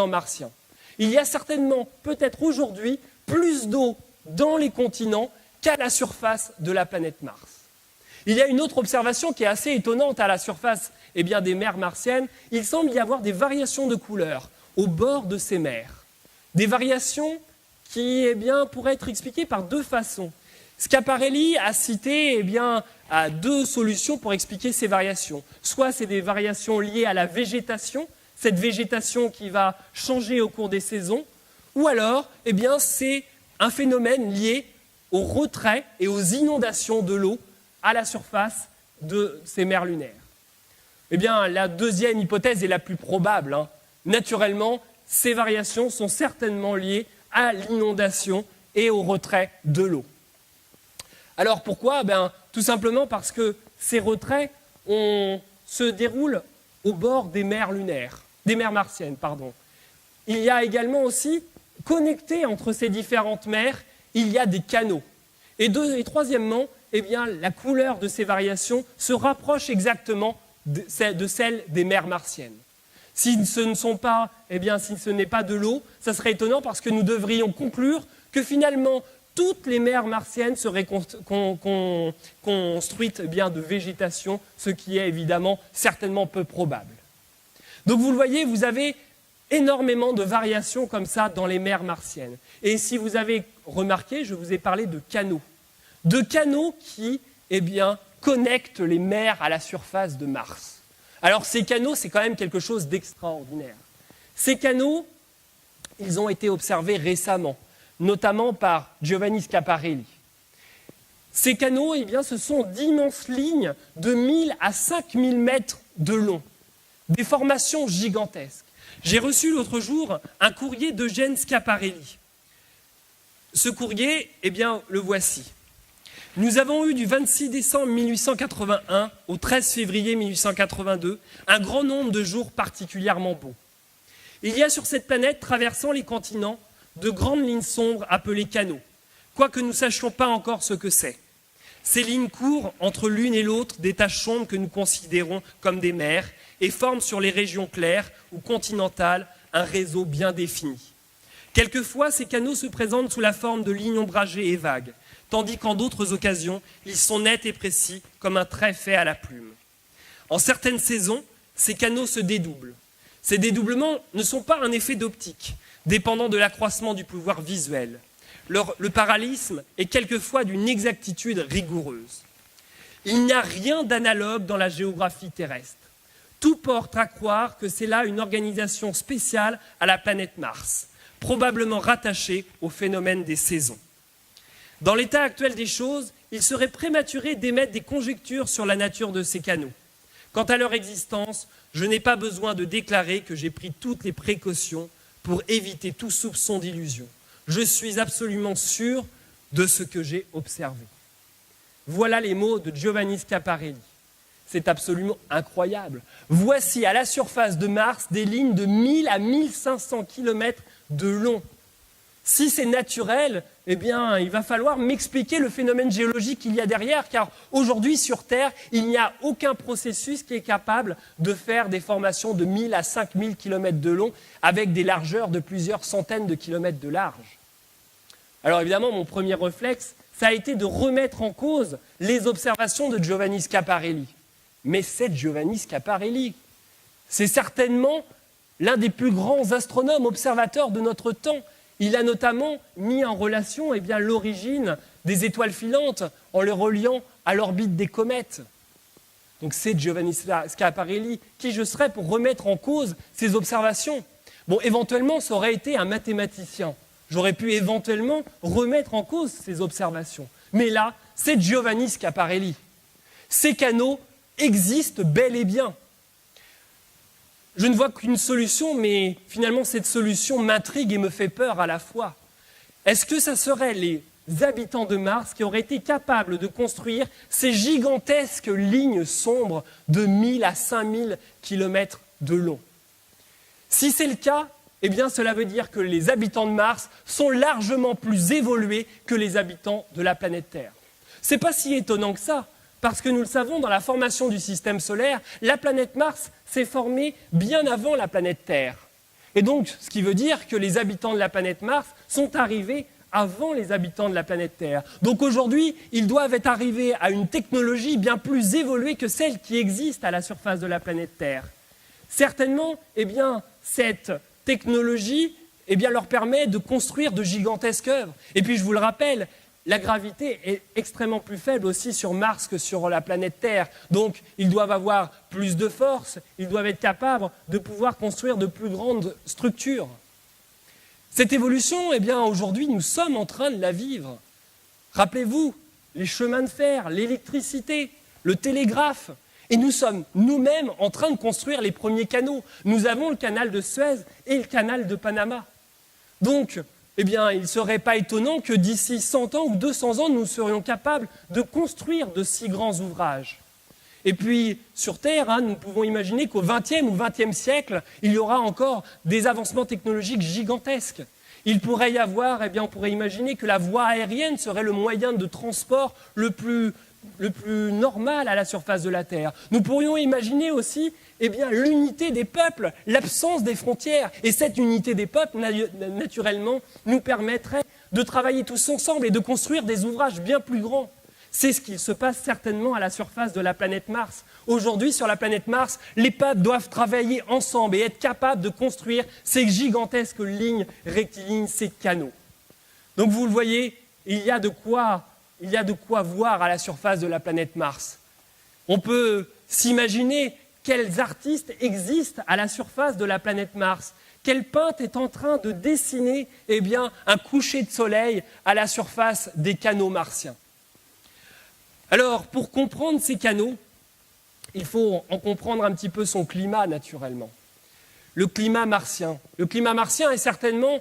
martiens. Il y a certainement, peut-être aujourd'hui, plus d'eau dans les continents qu'à la surface de la planète Mars. Il y a une autre observation qui est assez étonnante à la surface des mers martiennes. Il semble y avoir des variations de couleurs au bord de ces mers. Des variations qui pourraient être expliquées par 2 façons. Schiaparelli a cité à 2 solutions pour expliquer ces variations. Soit c'est des variations liées à la végétation, cette végétation qui va changer au cours des saisons, ou alors c'est un phénomène lié au retrait et aux inondations de l'eau à la surface de ces mers lunaires. La deuxième hypothèse est la plus probable. Naturellement, ces variations sont certainement liées à l'inondation et au retrait de l'eau. Alors pourquoi ? Tout simplement parce que ces retraits se déroulent au bord des mers lunaires, des mers martiennes, pardon. Il y a également aussi, connectés entre ces différentes mers, il y a des canaux. Et troisièmement, la couleur de ces variations se rapproche exactement de celle des mers martiennes. Si ce n'est pas de l'eau, ça serait étonnant parce que nous devrions conclure que finalement, toutes les mers martiennes seraient construites bien de végétation, ce qui est évidemment certainement peu probable. Donc vous le voyez, vous avez énormément de variations comme ça dans les mers martiennes. Et si vous avez remarqué, je vous ai parlé de canaux. De canaux qui, connectent les mers à la surface de Mars. Alors ces canaux, c'est quand même quelque chose d'extraordinaire. Ces canaux, ils ont été observés récemment, notamment par Giovanni Schiaparelli. Ces canaux, ce sont d'immenses lignes de 1000 à 5000 mètres de long, des formations gigantesques. J'ai reçu l'autre jour un courrier d'Eugène Schiaparelli. Ce courrier, le voici. Nous avons eu du 26 décembre 1881 au 13 février 1882 un grand nombre de jours particulièrement beaux. Il y a sur cette planète, traversant les continents, de grandes lignes sombres appelées canaux, quoique nous ne sachions pas encore ce que c'est. Ces lignes courent entre l'une et l'autre des taches sombres que nous considérons comme des mers et forment sur les régions claires ou continentales un réseau bien défini. Quelquefois, ces canaux se présentent sous la forme de lignes ombragées et vagues, tandis qu'en d'autres occasions, ils sont nets et précis comme un trait fait à la plume. En certaines saisons, ces canaux se dédoublent. Ces dédoublements ne sont pas un effet d'optique, dépendant de l'accroissement du pouvoir visuel. Le parallélisme est quelquefois d'une exactitude rigoureuse. Il n'y a rien d'analogue dans la géographie terrestre. Tout porte à croire que c'est là une organisation spéciale à la planète Mars, probablement rattachée au phénomène des saisons. Dans l'état actuel des choses, il serait prématuré d'émettre des conjectures sur la nature de ces canaux. Quant à leur existence, je n'ai pas besoin de déclarer que j'ai pris toutes les précautions pour éviter tout soupçon d'illusion. Je suis absolument sûr de ce que j'ai observé. Voilà les mots de Giovanni Schiaparelli. C'est absolument incroyable. Voici à la surface de Mars des lignes de 1000 à 1500 km de long. Si c'est naturel, il va falloir m'expliquer le phénomène géologique qu'il y a derrière, car aujourd'hui sur Terre, il n'y a aucun processus qui est capable de faire des formations de 1000 à 5000 km de long avec des largeurs de plusieurs centaines de kilomètres de large. Alors évidemment, mon premier réflexe, ça a été de remettre en cause les observations de Giovanni Schiaparelli. Mais c'est Giovanni Schiaparelli. C'est certainement l'un des plus grands astronomes observateurs de notre temps. Il a notamment mis en relation l'origine des étoiles filantes en les reliant à l'orbite des comètes. Donc c'est Giovanni Schiaparelli. Qui je serais pour remettre en cause ces observations? Bon, éventuellement, ça aurait été un mathématicien. J'aurais pu éventuellement remettre en cause ces observations. Mais là, c'est Giovanni Schiaparelli. Ces canaux existent bel et bien. Je ne vois qu'une solution, mais finalement cette solution m'intrigue et me fait peur à la fois. Est-ce que ça serait les habitants de Mars qui auraient été capables de construire ces gigantesques lignes sombres de 1000 à 5000 km de long? Si c'est le cas, cela veut dire que les habitants de Mars sont largement plus évolués que les habitants de la planète Terre. Ce n'est pas si étonnant que ça. Parce que nous le savons, dans la formation du système solaire, la planète Mars s'est formée bien avant la planète Terre. Et donc, ce qui veut dire que les habitants de la planète Mars sont arrivés avant les habitants de la planète Terre. Donc aujourd'hui, ils doivent être arrivés à une technologie bien plus évoluée que celle qui existe à la surface de la planète Terre. Certainement, cette technologie leur permet de construire de gigantesques œuvres. Et puis, je vous le rappelle, la gravité est extrêmement plus faible aussi sur Mars que sur la planète Terre. Donc, ils doivent avoir plus de force, ils doivent être capables de pouvoir construire de plus grandes structures. Cette évolution, aujourd'hui, nous sommes en train de la vivre. Rappelez-vous, les chemins de fer, l'électricité, le télégraphe. Et nous sommes nous-mêmes en train de construire les premiers canaux. Nous avons le canal de Suez et le canal de Panama. Donc, il ne serait pas étonnant que d'ici 100 ans ou 200 ans, nous serions capables de construire de si grands ouvrages. Et puis, sur Terre, nous pouvons imaginer qu'au XXe ou XXe siècle, il y aura encore des avancements technologiques gigantesques. Il pourrait y avoir, on pourrait imaginer que la voie aérienne serait le moyen de transport le plus normal à la surface de la Terre. Nous pourrions imaginer aussi l'unité des peuples, l'absence des frontières. Et cette unité des peuples, naturellement, nous permettrait de travailler tous ensemble et de construire des ouvrages bien plus grands. C'est ce qu'il se passe certainement à la surface de la planète Mars. Aujourd'hui, sur la planète Mars, les peuples doivent travailler ensemble et être capables de construire ces gigantesques lignes rectilignes, ces canaux. Donc vous le voyez, il y a de quoi voir à la surface de la planète Mars. On peut s'imaginer quels artistes existent à la surface de la planète Mars. Quel peintre est en train de dessiner un coucher de soleil à la surface des canaux martiens. Alors, pour comprendre ces canaux, il faut en comprendre un petit peu son climat, naturellement. Le climat martien est certainement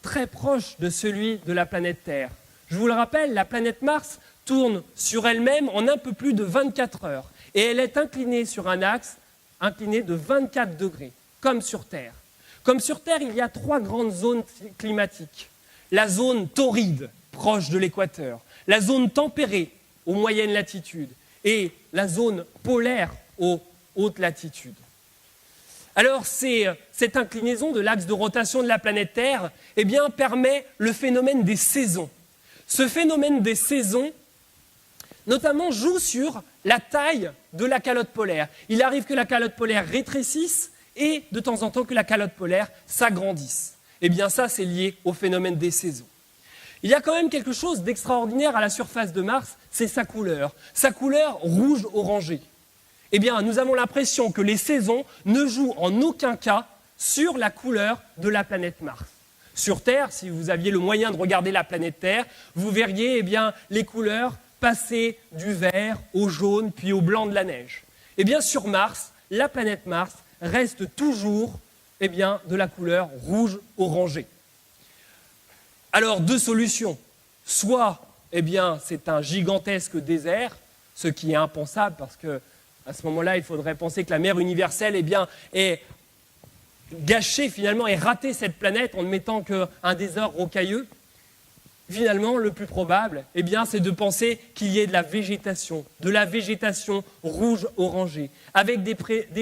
très proche de celui de la planète Terre. Je vous le rappelle, la planète Mars tourne sur elle-même en un peu plus de 24 heures. Et elle est inclinée sur un axe incliné de 24 degrés, comme sur Terre. Comme sur Terre, il y a 3 grandes zones climatiques. La zone torride, proche de l'équateur. La zone tempérée, aux moyennes latitudes. Et la zone polaire, aux hautes latitudes. Alors, cette inclinaison de l'axe de rotation de la planète Terre permet le phénomène des saisons. Ce phénomène des saisons, notamment, joue sur la taille de la calotte polaire. Il arrive que la calotte polaire rétrécisse et, de temps en temps, que la calotte polaire s'agrandisse. Ça, c'est lié au phénomène des saisons. Il y a quand même quelque chose d'extraordinaire à la surface de Mars, c'est sa couleur rouge-orangé. Nous avons l'impression que les saisons ne jouent en aucun cas sur la couleur de la planète Mars. Sur Terre, si vous aviez le moyen de regarder la planète Terre, vous verriez les couleurs passer du vert au jaune puis au blanc de la neige. Sur Mars, la planète Mars reste toujours de la couleur rouge-orangé. Alors, 2 solutions. Soit c'est un gigantesque désert, ce qui est impensable parce que à ce moment-là, il faudrait penser que la mer universelle est gâchée finalement et ratée cette planète en ne mettant qu'un désert rocailleux. Finalement, le plus probable, c'est de penser qu'il y ait de la végétation rouge-orangée, avec des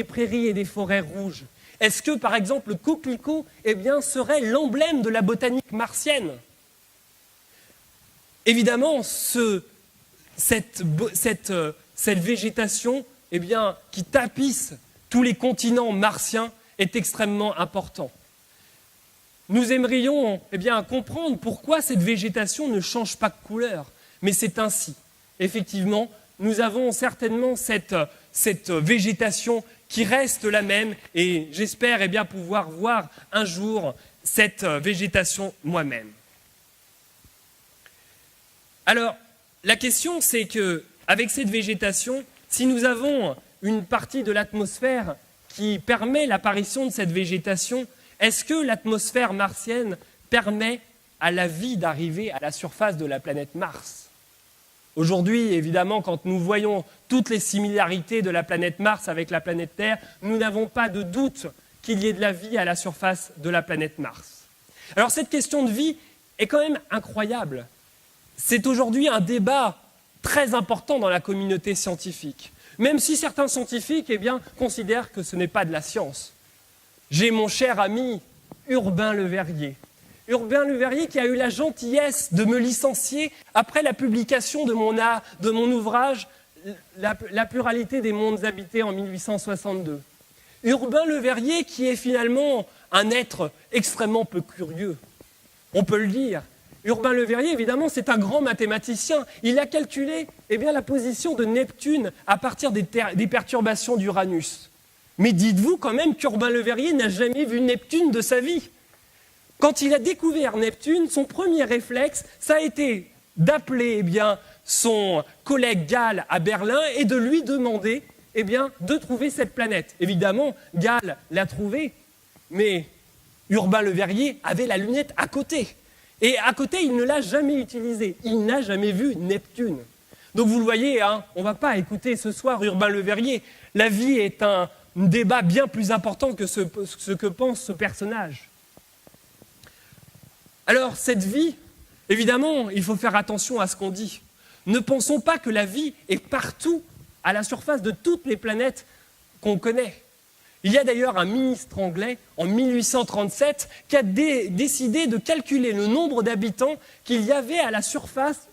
prairies et des forêts rouges. Est-ce que, par exemple, le coquelicot serait l'emblème de la botanique martienne ? Évidemment, cette végétation qui tapisse tous les continents martiens est extrêmement important. Nous aimerions comprendre pourquoi cette végétation ne change pas de couleur, mais c'est ainsi. Effectivement, nous avons certainement cette végétation qui reste la même et j'espère pouvoir voir un jour cette végétation moi-même. Alors, la question c'est qu'avec cette végétation, si nous avons une partie de l'atmosphère qui permet l'apparition de cette végétation, est-ce que l'atmosphère martienne permet à la vie d'arriver à la surface de la planète Mars ? Aujourd'hui, évidemment, quand nous voyons toutes les similarités de la planète Mars avec la planète Terre, nous n'avons pas de doute qu'il y ait de la vie à la surface de la planète Mars. Alors cette question de vie est quand même incroyable. C'est aujourd'hui un débat très important dans la communauté scientifique, même si certains scientifiques considèrent que ce n'est pas de la science. J'ai mon cher ami Urbain Le Verrier. Urbain Le Verrier qui a eu la gentillesse de me licencier après la publication de mon ouvrage « La pluralité des mondes habités » en 1862. Urbain Le Verrier qui est finalement un être extrêmement peu curieux, on peut le dire. Urbain Le Verrier, évidemment, c'est un grand mathématicien. Il a calculé la position de Neptune à partir des perturbations d'Uranus. Mais dites-vous quand même qu'Urbain Le Verrier n'a jamais vu Neptune de sa vie. Quand il a découvert Neptune, son premier réflexe, ça a été d'appeler son collègue Gall à Berlin et de lui demander de trouver cette planète. Évidemment, Gall l'a trouvée, mais Urbain Le Verrier avait la lunette à côté. Et à côté, il ne l'a jamais utilisée. Il n'a jamais vu Neptune. Donc vous le voyez, on ne va pas écouter ce soir Urbain Le Verrier. La vie est un débat bien plus important que ce que pense ce personnage. Alors, cette vie, évidemment, il faut faire attention à ce qu'on dit. Ne pensons pas que la vie est partout, à la surface de toutes les planètes qu'on connaît. Il y a d'ailleurs un ministre anglais, en 1837, qui a décidé de calculer le nombre d'habitants qu'il y avait à la surface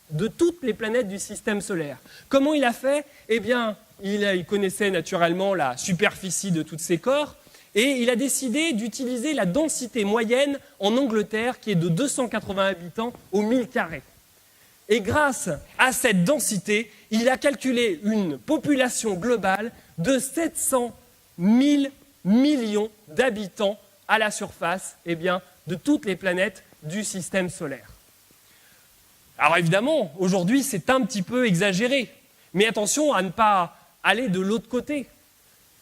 de toutes les planètes du système solaire. Comment il a fait ? Eh bien, il connaissait naturellement la superficie de tous ces corps, et il a décidé d'utiliser la densité moyenne en Angleterre, qui est de 280 habitants au 1000 carrés. Et grâce à cette densité, il a calculé une population globale de 700 000 millions d'habitants à la surface de toutes les planètes du système solaire. Alors évidemment, aujourd'hui, c'est un petit peu exagéré, mais attention à ne pas aller de l'autre côté.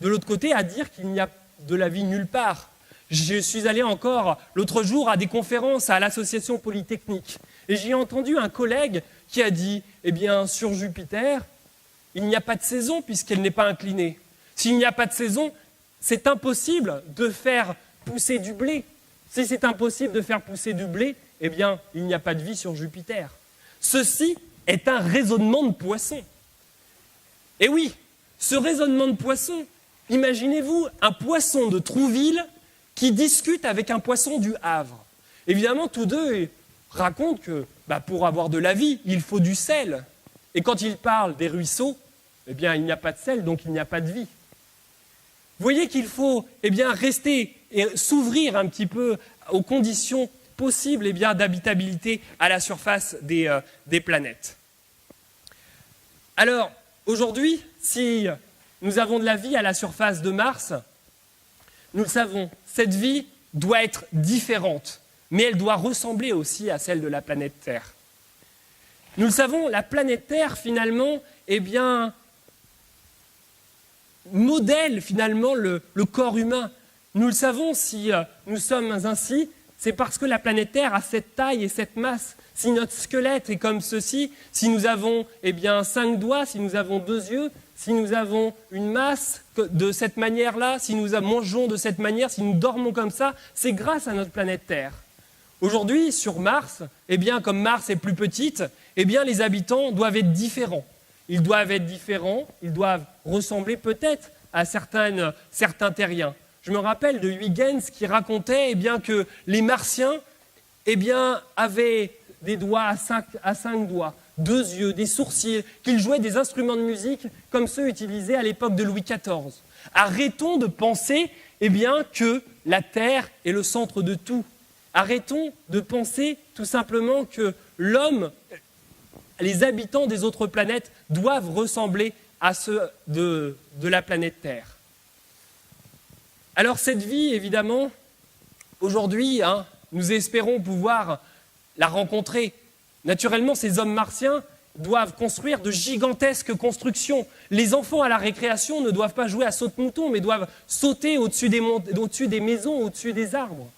De l'autre côté, à dire qu'il n'y a de la vie nulle part. Je suis allé encore l'autre jour à des conférences à l'Association Polytechnique, et j'ai entendu un collègue qui a dit, sur Jupiter, il n'y a pas de saison puisqu'elle n'est pas inclinée. S'il n'y a pas de saison, c'est impossible de faire pousser du blé. Si c'est impossible de faire pousser du blé, il n'y a pas de vie sur Jupiter. Ceci est un raisonnement de poisson. Et oui, ce raisonnement de poisson, imaginez-vous un poisson de Trouville qui discute avec un poisson du Havre. Évidemment, tous deux racontent que pour avoir de la vie, il faut du sel. Et quand ils parlent des ruisseaux, il n'y a pas de sel, donc il n'y a pas de vie. Vous voyez qu'il faut rester et s'ouvrir un petit peu aux conditions possibles d'habitabilité à la surface des planètes. Alors, aujourd'hui, si nous avons de la vie à la surface de Mars, nous le savons, cette vie doit être différente, mais elle doit ressembler aussi à celle de la planète Terre. Nous le savons, la planète Terre, finalement, modèle finalement le corps humain. Nous le savons, si nous sommes ainsi, c'est parce que la planète Terre a cette taille et cette masse. Si notre squelette est comme ceci, si nous avons 5 doigts, si nous avons 2 yeux, si nous avons une masse de cette manière-là, si nous mangeons de cette manière, si nous dormons comme ça, c'est grâce à notre planète Terre. Aujourd'hui, sur Mars, comme Mars est plus petite, les habitants doivent être différents. Ils doivent être différents, ils doivent ressembler peut-être à certains terriens. Je me rappelle de Huygens qui racontait que les Martiens avaient des doigts à 5 doigts, 2 yeux, des sourcils, qu'ils jouaient des instruments de musique comme ceux utilisés à l'époque de Louis XIV. Arrêtons de penser que la Terre est le centre de tout. Arrêtons de penser tout simplement que l'homme, les habitants des autres planètes doivent ressembler à ceux de la planète Terre. Alors cette vie, évidemment, aujourd'hui, nous espérons pouvoir la rencontrer. Naturellement, ces hommes martiens doivent construire de gigantesques constructions. Les enfants à la récréation ne doivent pas jouer à saute-mouton, mais doivent sauter au-dessus des maisons, au-dessus des arbres.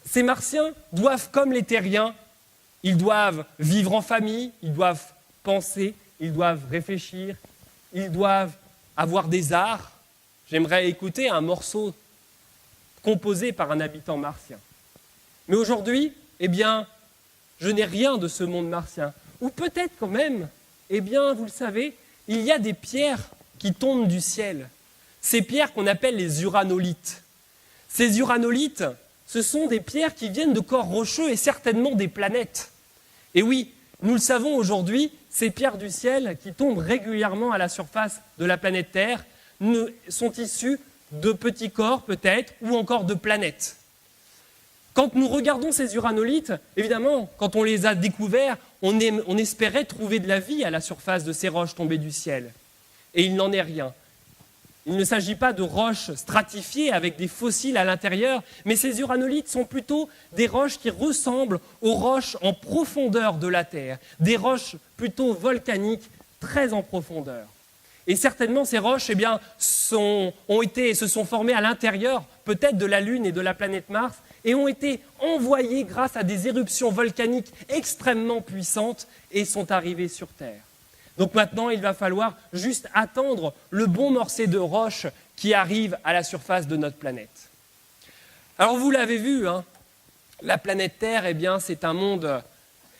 Ces martiens doivent, comme les terriens, ils doivent vivre en famille, ils doivent penser, ils doivent réfléchir, ils doivent avoir des arts. J'aimerais écouter un morceau composé par un habitant martien. Mais aujourd'hui, je n'ai rien de ce monde martien. Ou peut-être quand même, vous le savez, il y a des pierres qui tombent du ciel. Ces pierres qu'on appelle les uranolites. Ces uranolites, ce sont des pierres qui viennent de corps rocheux et certainement des planètes. Et oui, nous le savons aujourd'hui, ces pierres du ciel qui tombent régulièrement à la surface de la planète Terre sont issues de petits corps peut-être ou encore de planètes. Quand nous regardons ces uranolites, évidemment, quand on les a découverts, on espérait trouver de la vie à la surface de ces roches tombées du ciel. Et il n'en est rien. Il ne s'agit pas de roches stratifiées avec des fossiles à l'intérieur, mais ces uranolites sont plutôt des roches qui ressemblent aux roches en profondeur de la Terre, des roches plutôt volcaniques très en profondeur. Et certainement, ces roches se sont formées à l'intérieur, peut-être de la Lune et de la planète Mars, et ont été envoyées grâce à des éruptions volcaniques extrêmement puissantes et sont arrivées sur Terre. Donc maintenant, il va falloir juste attendre le bon morceau de roche qui arrive à la surface de notre planète. Alors vous l'avez vu, la planète Terre, c'est un monde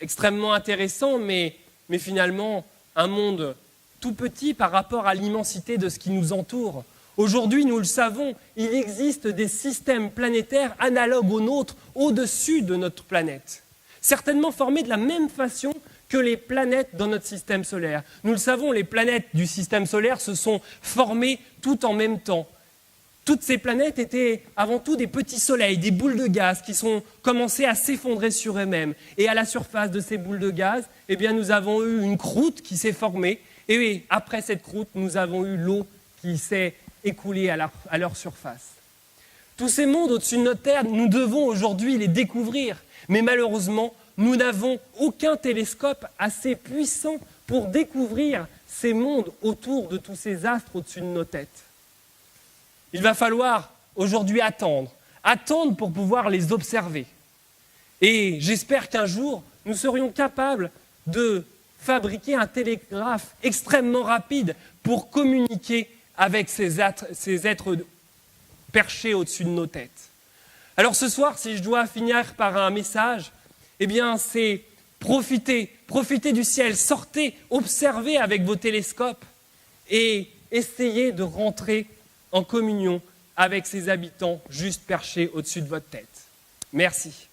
extrêmement intéressant, mais finalement un monde tout petit par rapport à l'immensité de ce qui nous entoure. Aujourd'hui, nous le savons, il existe des systèmes planétaires analogues aux nôtres au-dessus de notre planète, certainement formés de la même façon que les planètes dans notre système solaire. Nous le savons, les planètes du système solaire se sont formées tout en même temps. Toutes ces planètes étaient avant tout des petits soleils, des boules de gaz qui sont commencées à s'effondrer sur eux-mêmes. Et à la surface de ces boules de gaz, eh bien, nous avons eu une croûte qui s'est formée. Et oui, après cette croûte, nous avons eu l'eau qui s'est écoulée à leur surface. Tous ces mondes au-dessus de notre Terre, nous devons aujourd'hui les découvrir. Mais malheureusement, nous n'avons aucun télescope assez puissant pour découvrir ces mondes autour de tous ces astres au-dessus de nos têtes. Il va falloir aujourd'hui attendre pour pouvoir les observer. Et j'espère qu'un jour, nous serions capables de fabriquer un télégraphe extrêmement rapide pour communiquer avec ces êtres perchés au-dessus de nos têtes. Alors ce soir, si je dois finir par un message, eh bien c'est profitez du ciel, sortez, observez avec vos télescopes et essayez de rentrer en communion avec ces habitants juste perchés au-dessus de votre tête. Merci.